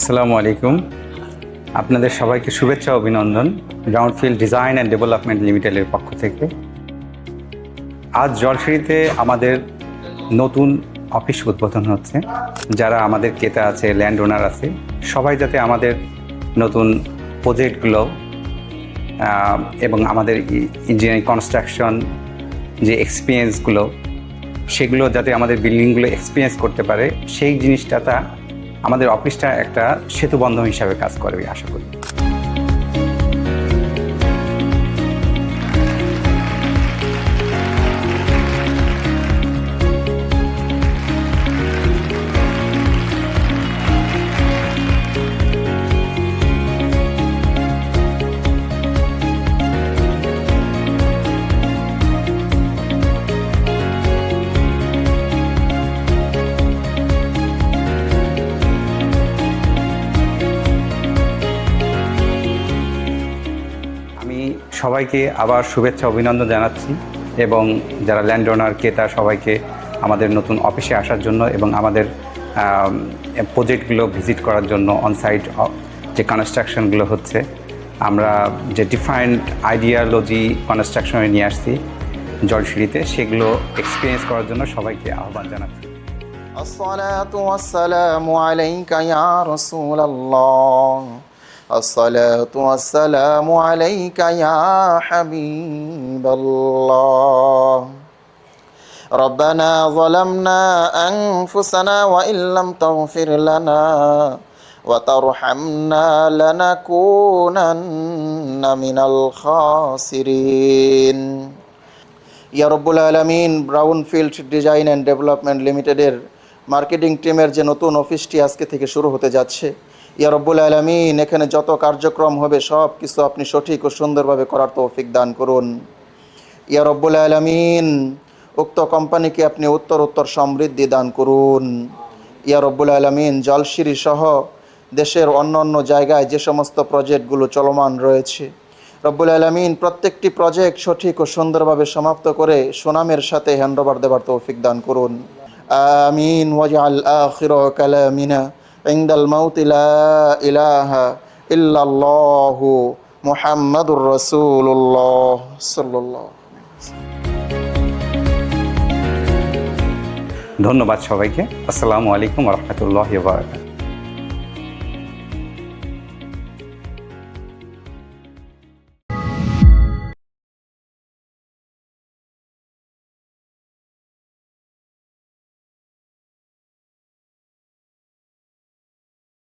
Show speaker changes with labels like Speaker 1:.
Speaker 1: আসসালামু আলাইকুম। আপনাদের সবাইকে শুভেচ্ছা ও অভিনন্দন গ্রাউন্ডফিল্ড ডিজাইন অ্যান্ড ডেভেলপমেন্ট লিমিটেডের পক্ষ থেকে। আজ জলসিঁড়িতে আমাদের নতুন অফিস উদ্বোধন হচ্ছে। যারা আমাদের ক্রেতা আছে, ল্যান্ড ওনার আছে, সবাই যাতে আমাদের নতুন প্রজেক্টগুলো এবং আমাদের ইঞ্জিনিয়ারিং কনস্ট্রাকশন যে এক্সপিরিয়েন্সগুলো, সেগুলো যাতে আমাদের বিল্ডিংগুলো এক্সপিরিয়েন্স করতে পারে, সেই জিনিসটা আমাদের অফিসটা একটা সেতুবন্ধন হিসাবে কাজ করবে আশা করি। সবাইকে আবার শুভেচ্ছা অভিনন্দন জানাচ্ছি এবং যারা ল্যান্ড ওনার ক্রেতা সবাইকে আমাদের নতুন অফিসে আসার জন্য এবং আমাদের প্রজেক্টগুলো ভিজিট করার জন্য অনসাইট যে কনস্ট্রাকশনগুলো হচ্ছে, আমরা যে ডিফারেন্ট আইডিয়ালজি কনস্ট্রাকশনে নিয়ে আসছি জলসিঁড়িতে, সেগুলো এক্সপিরিয়েন্স করার জন্য সবাইকে আহ্বান জানাচ্ছি।
Speaker 2: আসসালাতু ওয়াসসালামু আলাইকা ইয়া রাসূলুল্লাহ, الصلاة والسلام عليك يا حبيب الله. ربنا ظلمنا أنفسنا وإن لم تغفر لنا وترحمنا لنكونن من الخاسرين. ইয়া রব্বুল আলামিন, ব্রাউনফিল্ড ডিজাইন অ্যান্ড ডেভেলপমেন্ট লিমিটেডের মার্কেটিং টিমের যে নতুন অফিসটি আজকে থেকে শুরু হতে যাচ্ছে, ইয়া রব্বুল আলামিন, এখানে যত কার্যক্রম হবে সব কিছু আপনি সঠিক ও সুন্দরভাবে করার তৌফিক দান করুন। ইয়া রব্বুল আলামিন, উক্ত কোম্পানিকে আপনি উত্তর সমৃদ্ধি দান করুন। ইয়া রব্বুল আলামিন, জলসিঁড়ি সহ দেশের অন্য জায়গায় যে সমস্ত প্রজেক্টগুলো চলমান রয়েছে, রব্বুল আলামিন প্রত্যেকটি প্রজেক্ট সঠিক ও সুন্দরভাবে সমাপ্ত করে সুনামের সাথে হ্যান্ডওভার দেওয়ার তৌফিক দান করুন। আমিন। ওয়াজআল আখিরা কালামিনা ইনদাল মাউতি লা ইলাহা ইল্লাল্লাহু মুহাম্মাদুর রাসূলুল্লাহ সাল্লাল্লাহু আলাইহি ওয়াসাল্লাম।
Speaker 1: ধন্যবাদ সবাইকে। আসসালামু আলাইকুম ওয়া রাহমাতুল্লাহি ওয়া বারাকাতুহু।